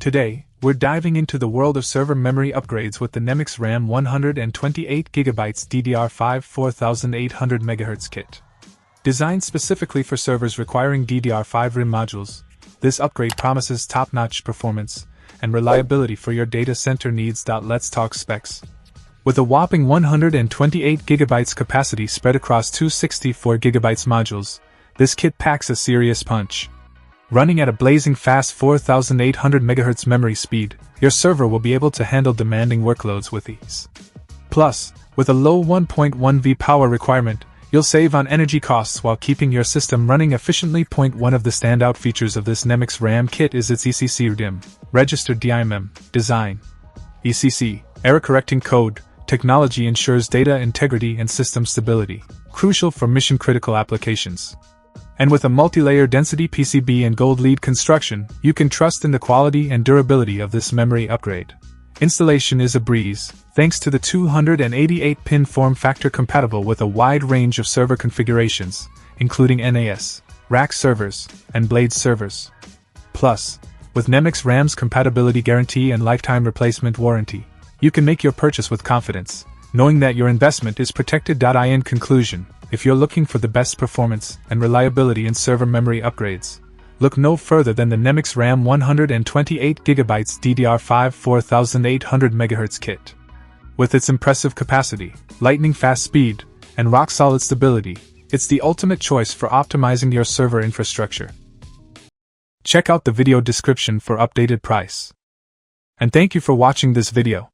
Today, we're diving into the world of server memory upgrades with the NEMIX RAM 128GB DDR5 4800MHz kit. Designed specifically for servers requiring DDR5 RAM modules, this upgrade promises top-notch performance and reliability for your data center needs. Let's talk specs. With a whopping 128GB capacity spread across two 64GB modules, this kit packs a serious punch. Running at a blazing fast 4800MHz memory speed, your server will be able to handle demanding workloads with ease. Plus, with a low 1.1V power requirement, you'll save on energy costs while keeping your system running efficiently. One of the standout features of this NEMIX RAM kit is its ECC DIMM, registered DIMM, design. ECC, error-correcting code, technology ensures data integrity and system stability, crucial for mission-critical applications. And with a multi-layer density PCB and gold lead construction, you can trust in the quality and durability of this memory upgrade. Installation is a breeze, thanks to the 288-pin form factor compatible with a wide range of server configurations, including NAS, rack servers, and blade servers. Plus, with NEMIX RAM's compatibility guarantee and lifetime replacement warranty, you can make your purchase with confidence, knowing that your investment is protected. In conclusion, if you're looking for the best performance and reliability in server memory upgrades, look no further than the NEMIX RAM 128GB DDR5 4800MHz kit. With its impressive capacity, lightning-fast speed, and rock-solid stability, it's the ultimate choice for optimizing your server infrastructure. Check out the video description for updated price. And thank you for watching this video.